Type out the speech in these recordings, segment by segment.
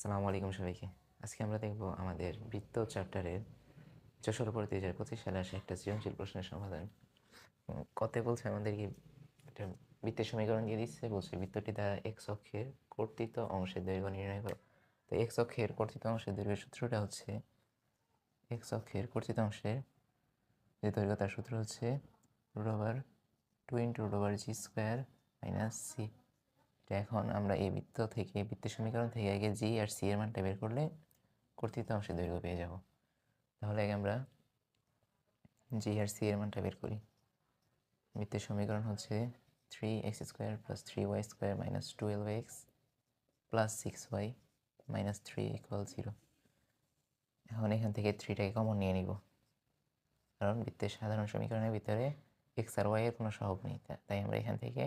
আসসালামু আলাইকুম সবাইকে। আজকে আমরা দেখব আমাদের বৃত্ত চ্যাপ্টারের ৬৪/২০২৫ সালে আসা একটা সৃজনশীল প্রশ্নের সমাধান। কতে বলছে আমাদেরকে একটা বৃত্তের সমীকরণ দিয়ে দিচ্ছে, বলছে বৃত্তটি দ্বারা এক্স অক্ষের কর্তিত অংশের দৈর্ঘ্য নির্ণয় করো। তো এক্স অক্ষের কর্তিত অংশের দৈর্ঘ্যের সূত্রটা হচ্ছে, এক্স অক্ষের কর্তিত অংশের যে দৈর্ঘ্য তার সূত্র হচ্ছে √2 × √g² - c। এখন আমরা এই বৃত্ত থেকে বৃত্তের সমীকরণ থেকে আগে জি আর সি এর মানটা বের করলে কর্তিত অংশের দৈর্ঘ্য পেয়ে যাব। তাহলে আগে আমরা জি আর সি এর মানটা বের করি। বৃত্তের সমীকরণ হচ্ছে 3x² + 3y² - 12x + 6y - 3 = 0। এখন এখান থেকে 3টাকে কমন নিয়ে নিব, কারণ বৃত্তের সাধারণ সমীকরণের ভিতরে এক্স আর ওয়াই এর কোনো সহগ নেই, তাই আমরা এখান থেকে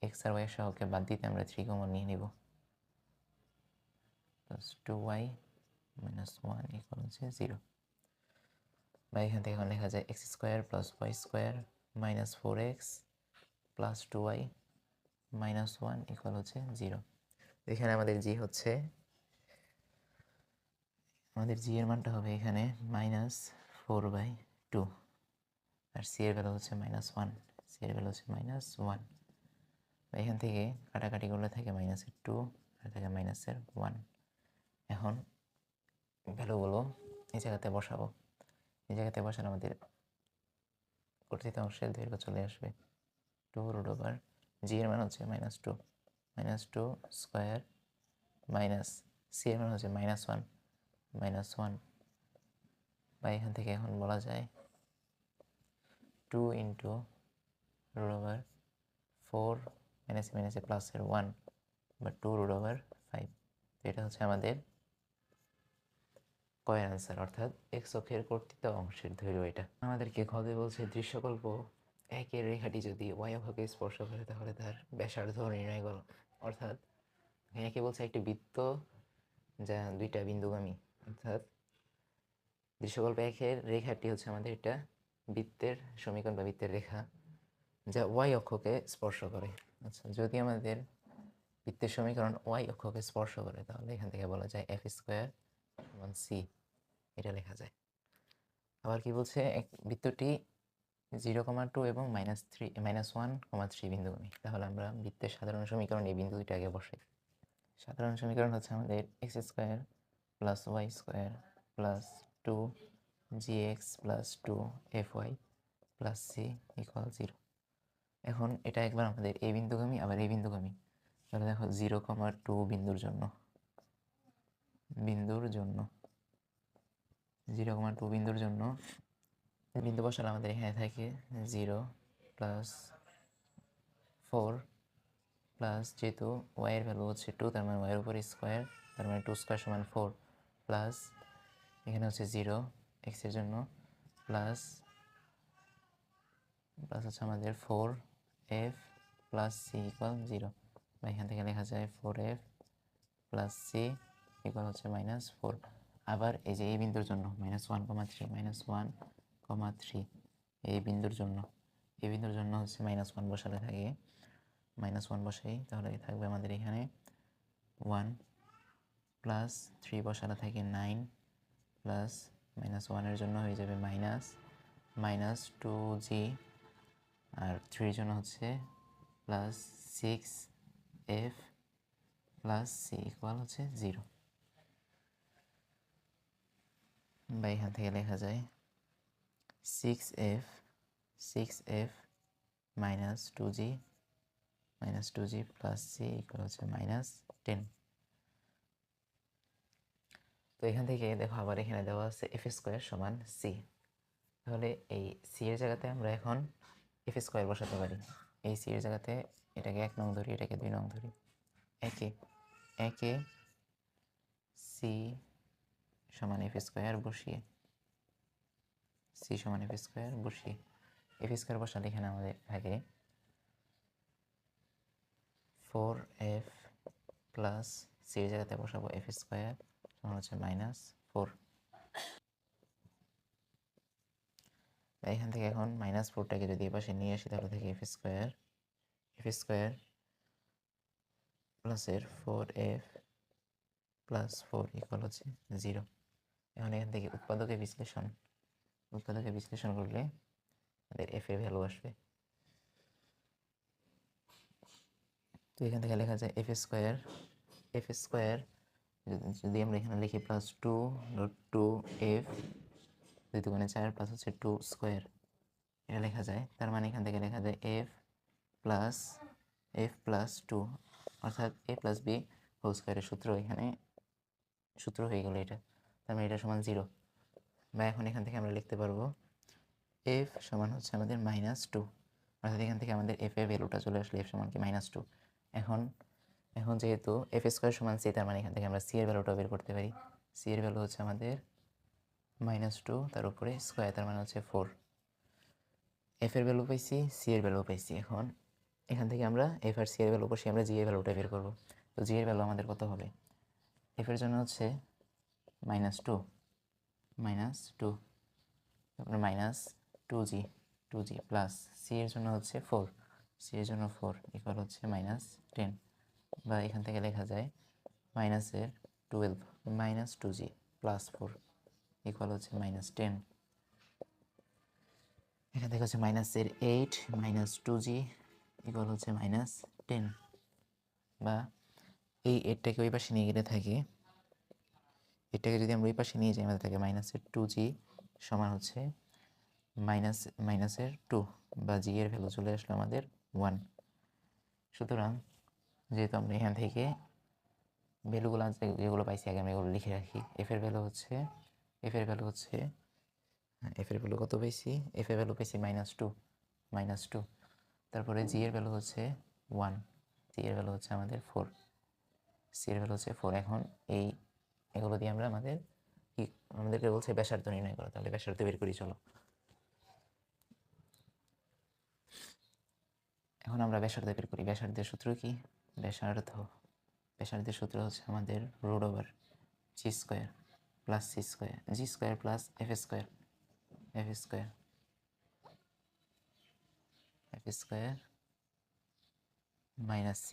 এক্স আর ওয়াই এর সহগকে বাদ দিতে আমরা 3 কমন নিয়ে নিব। +2y - 1 = 0। বা এখান থেকে এখন লেখা যায় x² + y² - 4x + 2y - 1 = 0। এখানে আমাদের জি হচ্ছে, আমাদের জি এর মানটা হবে এখানে -4/2, আর সি এর ভ্যালু হচ্ছে -1, সি এর ভ্যালু হচ্ছে -1। বা এখান থেকে কাটাকাটি করলে থাকে -2 আর থাকে -1। এখন ভ্যালুগুলো এই জায়গাতে বসাবো। এই জায়গাতে বসালে আমাদের কর্তিত অংশের দৈর্ঘ্য চলে আসবে 2√, জি এর মান হচ্ছে -2, -2² মাইনাস সি এর মান হচ্ছে -1, বা এখান থেকে এখন বলা যায় 2 × √4 - প্লাসের 1 বা 2√5। তো এটা হচ্ছে আমাদের কয়ের আনসার, অর্থাৎ এক্স অক্ষের কর্তিত অংশের দৈর্ঘ্য এটা। আমাদেরকে খতে বলছে দৃশ্যকল্প একের রেখাটি যদি ওয়াই অক্ষকে স্পর্শ করে তাহলে তার ব্যাসার্ধ নির্ণয় করো। অর্থাৎ একে বলছে একটি বৃত্ত যা দুইটা বিন্দুগামী, অর্থাৎ দৃশ্যকল্প একের রেখাটি হচ্ছে আমাদের এটা বৃত্তের সমীকরণ বা বৃত্তের রেখা যা ওয়াই অক্ষকে স্পর্শ করে। আচ্ছা, যদি আমাদের বৃত্তের সমীকরণ ওয়াই অক্ষকে স্পর্শ করে তাহলে এখান থেকে বলা যায় f² = c, এটা লেখা যায়। আবার কি বলছে, বৃত্তটি 0,2 এবং -1,3 বিন্দুগামী। তাহলে আমরা বৃত্তের সাধারণ সমীকরণ এই বিন্দু দুইটা আগে বসাই। সাধারণ সমীকরণ হচ্ছে আমাদের x² + y² + 2gx + 2fy + c = 0। এখন এটা একবার আমাদের এই বিন্দুগামী আবার এই বিন্দুগামী। তাহলে দেখো 0,2 বিন্দুর জন্য 0,2 বিন্দুর জন্য বিন্দু বসালে আমাদের এখানে থাকে 0 + 4 প্লাস, যেহেতু ওয়াই এর ভ্যালু হচ্ছে 2, তার মানে ওয়াইয়ের উপর স্কোয়ার, তার মানে 2² = 4, প্লাস এখানে হচ্ছে 0 এক্স এর জন্য, প্লাস হচ্ছে আমাদের 4f + c = 0। বা এখান থেকে লেখা যায় 4f + c হচ্ছে -4। আবার এই যে এই বিন্দুর জন্য -1,3 এই বিন্দুর জন্য হচ্ছে -1 বসালে থাকে -1 বসাই, তাহলে থাকবে আমাদের এখানে 1 প্লাস 3 বসালে থাকে 9 প্লাস -1 এর জন্য হয়ে যাবে -2g, আর 3 এর জন্য হচ্ছে +6f + c হচ্ছে 0। বা এখান থেকে লেখা যায় 6f -2g + c হচ্ছে -10। তো এখান থেকে দেখো আবার এখানে দেওয়া আছে f² = c। তাহলে এই c এর জায়গাতে আমরা এখন f² বসাতে পারি। এই c এর জায়গাতে এটাকে 1 নং ধরি, এটাকে 2 নং ধরি। একে c = f² বসিয়ে f² বসালে এখানে আমাদের থাকে 4f প্লাস c এর জায়গাতে বসাবো f² হচ্ছে -4। এখান থেকে এখন -4টাকে যদি এপাশে নিয়ে আসি তাহলে থেকে f² প্লাসের 4f প্লাস 4 ইকুয়াল হচ্ছে 0। এখন এখান থেকে উৎপাদকে বিশ্লেষণ করলে আমাদের এফ এর ভ্যালু আসবে। তো এখান থেকে লেখা যায় এফ স্কোয়ার যদি আমরা এখানে লিখি প্লাস 2√2f 2 দুগুণে 4 প্লাস হচ্ছে 2 স্কোয়ার, এটা লেখা যায়। তার মানে এখান থেকে লেখা যায় এফ প্লাস 2, অর্থাৎ এ প্লাস বি হোল স্কোয়ারের সূত্র এখানে সূত্র হয়ে গেল এটা। তার মানে এটা সমান 0। বা এখন এখান থেকে আমরা লিখতে পারবো এফ সমান হচ্ছে আমাদের -2, অর্থাৎ এখান থেকে আমাদের এফ এর ভ্যালুটা চলে আসলে এফ সমান কি -2। এখন যেহেতু এফ স্কোয়ার সমান সি, তার মানে এখান থেকে আমরা সি এর ভ্যালুটা বের করতে পারি। সি এর ভ্যালু হচ্ছে আমাদের -2 তার উপরে স্কোয়ার, তার মানে হচ্ছে 4। এফ এর ভ্যালু পাইছি, সি এর ভ্যালু পাইছি। এখন এখান থেকে আমরা এফ আর সি এর ভ্যালু বসে আমরা জি এর ভ্যালুটা বের করবো। তো জি এর ভ্যালু আমাদের কত হবে? এফ এর জন্য হচ্ছে -2 তারপরে -2g প্লাস সি এর জন্য হচ্ছে 4, সি এর জন্য 4 ইকুয়াল হচ্ছে -10। বা এখান থেকে লেখা যায় মাইনাসের 12 -2g প্লাস 4 ইকুয়াল হচ্ছে -10। এখান থেকে হচ্ছে মাইনাসের 8 -2g ইকুয়াল হচ্ছে -10। বা এই 8টাকে ওই পাশে নিয়ে গেলে থাকে, এটাকে যদি আমরা ওই পাশে নিয়ে যাই আমাদের থাকে -2g সমান হচ্ছে মাইনাসের 2, বা জি এর ভ্যালু চলে আসলো আমাদের 1। সুতরাং যেহেতু আমরা এখান থেকে ভ্যালুগুলো যেগুলো পাইছি আগে আমরা এগুলো লিখে রাখি। এফ এর ভ্যালু কত পাইছি? এফ এর ভ্যালু পাইছি -2। তারপরে জি এর ভ্যালু হচ্ছে 1, সি এর ভ্যালু হচ্ছে আমাদের 4, সি এর ভ্যালু হচ্ছে 4। এখন এগুলো দিয়ে আমরা আমাদেরকে বলছে ব্যাসার্ধ নির্ণয় করো, তাহলে ব্যাসার্ধ বের করি চলো। এখন আমরা ব্যাসার্ধ বের করি। ব্যাসার্ধের সূত্র কি? ব্যাসার্ধের সূত্র হচ্ছে আমাদের √g² plus c² g² plus f² minus c।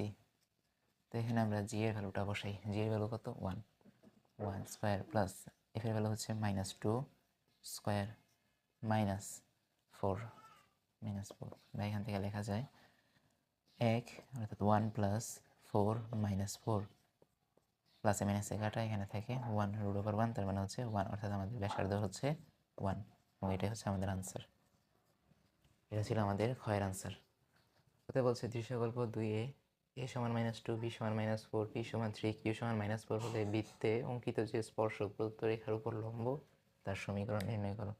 তো এখানে আমরা জি এর ভ্যালুটা বসাই। জি এর ভ্যালু কত? 1 স্কোয়ার প্লাস এফ এর ভ্যালু হচ্ছে -2 স্কোয়ার -4 বা এখান থেকে লেখা যায় 1 অর্থাৎ 1 প্লাস 4 -4 প্লাসে মাইনাসে কাটা, এখানে থাকে 1 √1, তার মানে হচ্ছে 1, অর্থাৎ আমাদের ব্যাসার্ধ হচ্ছে 1 এবং এটাই হচ্ছে আমাদের আনসার। এটা ছিল আমাদের ক্ষয়ের আনসার। হতে বলছে দৃশ্যকল্প 2-এ a সমান -2, b সমান -4, p সমান 3, q সমান -4 হলে বৃত্তে অঙ্কিত যে স্পর্শক প্রদত্ত রেখার উপর লম্ব তার সমীকরণ নির্ণয় করো।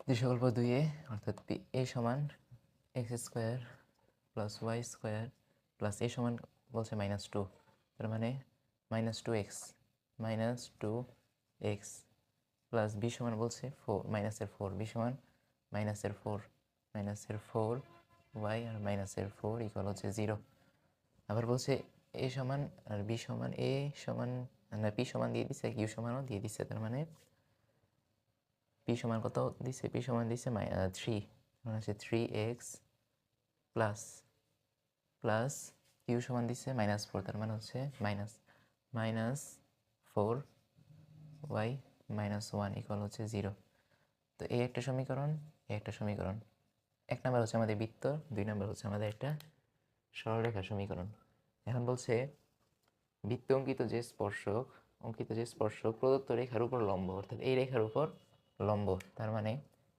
দৃশ্যকল্প 2-এ অর্থাৎ a সমান x² plus y² plus a সমান বলছে -2, তার মানে -2x প্লাস b সমান বলছে 4 b সমান -4 y আর -4 ইকুয়াল হচ্ছে 0। আবার বলছে a সমান আর b সমান a সমান না p সমান দিয়ে দিচ্ছে, q সমানও দিয়ে দিচ্ছে, তার মানে p সমান কত দিচ্ছে? p সমান দিচ্ছে 3, মানে হচ্ছে 3x প্লাস q সমান দিচ্ছে -4, তার মানে হচ্ছে -4y -1 ইকুয়াল হচ্ছে 0। তো এই একটা সমীকরণ, এক নাম্বার হচ্ছে আমাদের বৃত্ত, 2 নাম্বার হচ্ছে আমাদের একটা সরলরেখা সমীকরণ। এখন বলছে বৃত্তে অঙ্কিত যে স্পর্শক প্রদত্ত রেখার উপর লম্ব, অর্থাৎ এই রেখার উপর লম্ব, তার মানে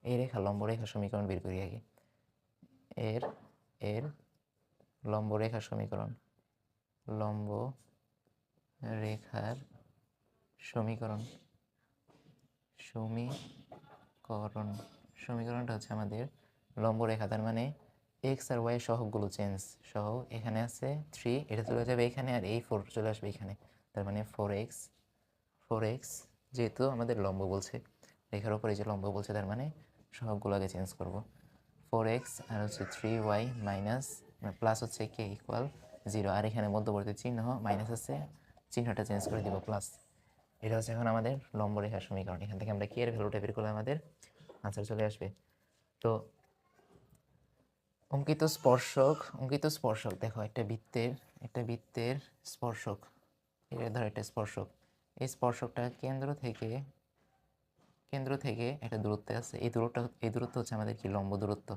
এই রেখা লম্ব রেখা সমীকরণ বের করি আগে। এর লম্ব রেখা সমীকরণ, সমীকরণটা হচ্ছে আমাদের লম্ব রেখা, তার মানে এক্স আর ওয়াই সহগগুলো সহ এখানে আছে 3, এটা চলে যাবে এখানে, আর এই 4 চলে আসবে এখানে, তার মানে 4x যেহেতু আমাদের লম্ব বলছে, রেখার উপরে যে লম্ব বলছে, তার মানে সহগগুলো আগে চেঞ্জ করব। 4x আর হচ্ছে 3y মাইনাস প্লাস হচ্ছে কে ইকুয়াল 0, আর এখানে মধ্যবর্তী চিহ্ন মাইনাস আছে, চিহ্নটা চেঞ্জ করে দিব প্লাস। এটা হচ্ছে এখন আমাদের লম্ব রেখার সমীকরণ। এখান থেকে আমরা কে এর ভ্যালুটা বের করলে আমাদের আনসার চলে আসবে। তো অঙ্কিত স্পর্শক দেখো একটা বৃত্তের একটা বৃত্তের স্পর্শক, এটা ধর একটা স্পর্শক, এই স্পর্শকটা কেন্দ্র থেকে একটা দূরত্বে আছে, এই দূরত্ব হচ্ছে আমাদের কি লম্ব দূরত্ব,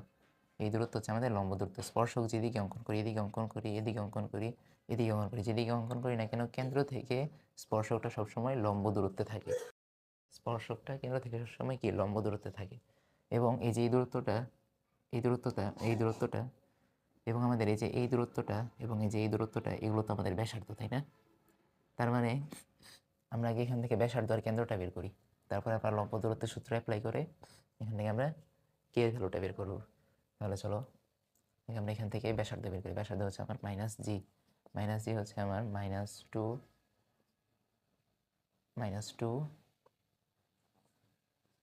এই দূরত্ব হচ্ছে আমাদের লম্ব দূরত্ব। স্পর্শক যেদিকে অঙ্কন করি, এদিকে অঙ্কন করি, এদিকে অঙ্কন করি, এদিকে অঙ্কন করি, যেদিকে অঙ্কন করি না কেন কেন্দ্র থেকে স্পর্শকটা সবসময় লম্ব দূরত্বে থাকে, স্পর্শকটা কেন্দ্র থেকে সবসময় কি লম্ব দূরত্বে থাকে। এবং এই যে এই দূরত্বটা এবং আমাদের এই যে এই দূরত্বটা এবং এই যে এই দূরত্বটা, এগুলো তো আমাদের ব্যাসার্ধ, তাই না? তার মানে আমরা আগে এখান থেকে ব্যাসার্ধ আর কেন্দ্রটা বের করি, তারপরে আবার লম্ব দূরত্বের সূত্র অ্যাপ্লাই করে এখান থেকে আমরা কে এর ভ্যালুটা বের করব। তাহলে চলো আমরা এখান থেকে ব্যাসার্ধ বের করি। ব্যাসার্ধ হচ্ছে আমার মাইনাস জি হচ্ছে আমার -2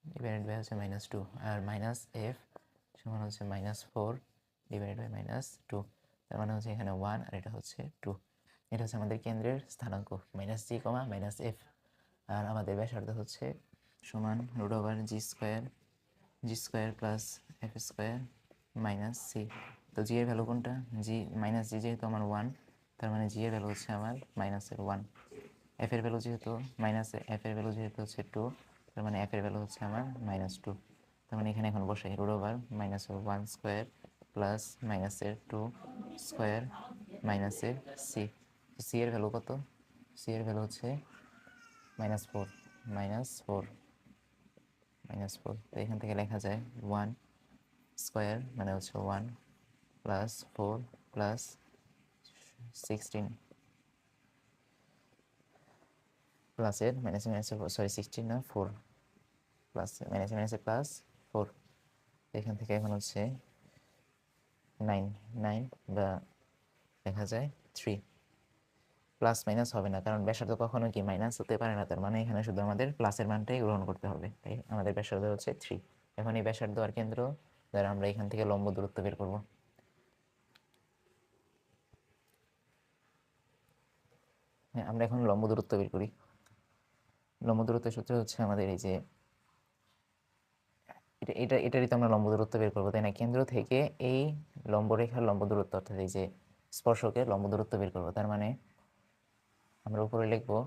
ডিভাইডেড বাই হচ্ছে -2, আর -f সমান হচ্ছে -4 ডিভাইডেড বাই -2, তার মানে হচ্ছে এখানে 1 আর এটা হচ্ছে 2। এটা হচ্ছে আমাদের কেন্দ্রের স্থানাঙ্ক -g, -f। আর আমাদের ব্যাসার্ধ হচ্ছে সমান √g² plus f² minus C. তো জি এর ভ্যালু কোনটা? জি যেহেতু আমার 1, তার মানে জি এর ভ্যালু হচ্ছে আমার -1। এফ এর ভ্যালু যেহেতু হচ্ছে 2, তার মানে এফ এর ভ্যালু হচ্ছে আমার -2। তার মানে এখানে এখন বসাই √1² প্লাস -2² মাইনাসের সি। সি এর ভ্যালু কত? সি এর ভ্যালু হচ্ছে -4, তো এখান থেকে লেখা যায় 1² মানে হচ্ছে 1 প্লাস 4 প্লাস 16 প্লাসের সরি 16 না 4 প্লাস মাইনাসে প্লাস 4। এখান থেকে এখন হচ্ছে 9 বা লেখা যায় 3। প্লাস মাইনাস হবে না, কারণ ব্যাসার্ধ কখনো কি মাইনাস হতে পারে না, তার মানে এখানে শুধু আমাদের প্লাসের মানটাই গ্রহণ করতে হবে। তাই আমাদের ব্যাসার্ধ হচ্ছে 3। এখন এই ব্যাসার্ধ আর কেন্দ্র দ্বারা আমরা এখান থেকে লম্ব দূরত্ব বের করব। হ্যাঁ, আমরা এখন লম্ব দূরত্ব বের করি। লম্ব দূরত্বের সূত্র হচ্ছে আমাদের এই যে এটারই তো আমরা লম্ব দূরত্ব বের করবো, তাই না? কেন্দ্র থেকে এই লম্বরেখার লম্ব দূরত্ব, অর্থাৎ এই যে স্পর্শকের লম্ব দূরত্ব বের করবো। তার মানে আমরা উপরে লিখবো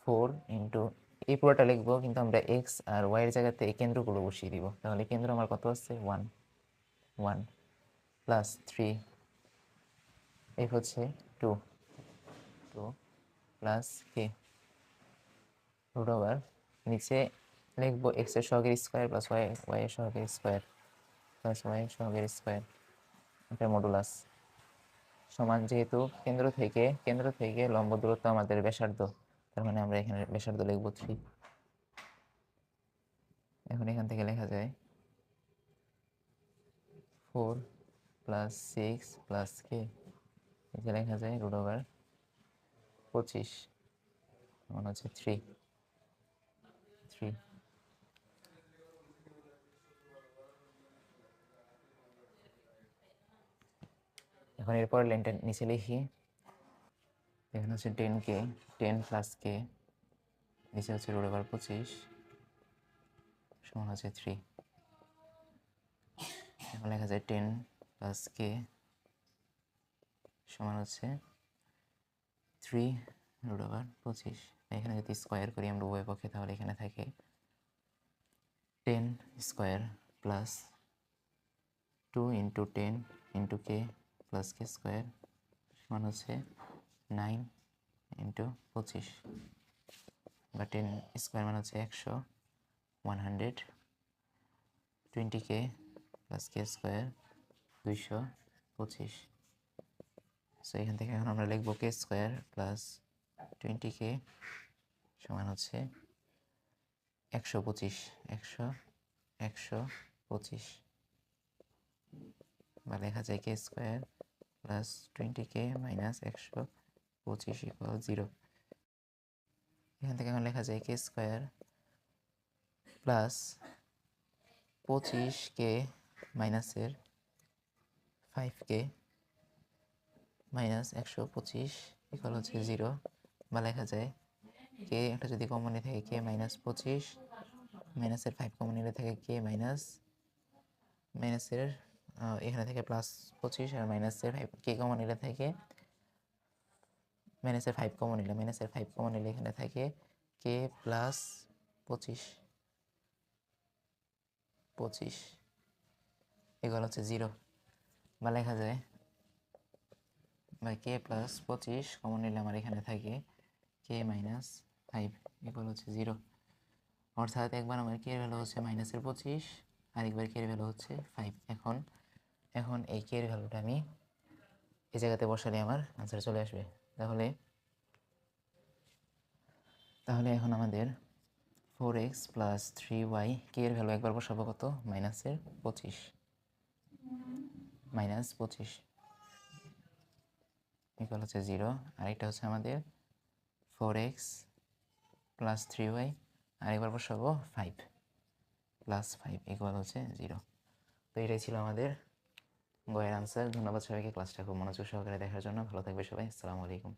4 ইন্টু, এই পুরোটা লিখবো কিন্তু আমরা এক্স আর ওয়াই এর জায়গাতে এই কেন্দ্রগুলো বসিয়ে দিব। তাহলে কেন্দ্র আমার কত আছে? 1 প্লাস 3, এফ হচ্ছে 2 প্লাস কে √, নিচে লিখবো এক্স এর সহগের স্কোয়ার প্লাস ওয়াই এর সহগের স্কোয়ার প্লাস ওয়াই এর সহগের স্কোয়ার, এটা মডুলাস সমান, যেহেতু কেন্দ্র থেকে লম্ব দূরত্ব আমাদের ব্যাসার্ধ, তার মানে আমরা এখানে ব্যাসার্ধ লিখবো 3। এখন এখান থেকে লেখা যায় 4 প্লাস 6 প্লাস কে, এটা লেখা যায় √25 সমান হচ্ছে 3। এখন এরপর লাইনটা নিচে লিখি। এখানে হচ্ছে 10 প্লাস কে, নিচে হচ্ছে √25 সমান হচ্ছে 3। এখন লেখা যায় 10 প্লাস কে সমান হচ্ছে 3 √25। এখানে যদি স্কোয়ার করি আমরা উভয় পক্ষে, তাহলে এখানে থাকে 10² plus 2 into 10 into k plus কে² সমান হচ্ছে 9 ইন্টু 25, বা 10² মানে হচ্ছে 100, 120 প্লাস কে² 225। সো এখান থেকে এখন আমরা লিখবো কে² প্লাস 20 সমান হচ্ছে 125, বা লেখা যায় কে² প্লাস 20 মাইনাস 125 ইকুয়াল 0। এখান থেকে এখন লেখা যায় কে² প্লাস 25 মাইনাসের 5 মাইনাস 125 ইকুয়াল হচ্ছে 0, বা লেখা যায় কে একটা যদি কমন নিয়ে থাকে -25, মাইনাসের 5 কমন নিলে থাকে মাইনাসের এখানে থেকে +25, আর মাইনাসের 5 কমন নিলে থাকে মাইনাসের 5 কমন নিলাম, মাইনাসের 5 কমন নিলে এখানে থাকে কে প্লাস 25 এগুলো হচ্ছে 0, বা লেখা যায় বা কে প্লাস 25 কমন নিলে আমার এখানে থাকে কে মাইনাস 5 এগুলো হচ্ছে 0। অর্থাৎ একবার আমার কে এর ভ্যালু হচ্ছে -25, আরেকবার কে এর ভ্যালু হচ্ছে 5। এখন এই কে এর ভ্যালুটা আমি এই জায়গাতে বসালে আমার আনসার চলে আসবে। তাহলে এখন আমাদের 4x প্লাস 3y কে এর ভ্যালু একবার বসাবো কত, -25 ইকুয়াল হচ্ছে 0। আর এটা হচ্ছে আমাদের 4x প্লাস 3y, আরেকবার বসাবো 5 প্লাস 5 ইকুয়াল হচ্ছে 0। তো এটাই ছিল আমাদের গয়ের আনসার। ধন্যবাদ সবাইকে ক্লাসটা খুব মনোযোগ সহকারে দেখার জন্য। ভালো থাকবে সবাই। আসসালামু আলাইকুম।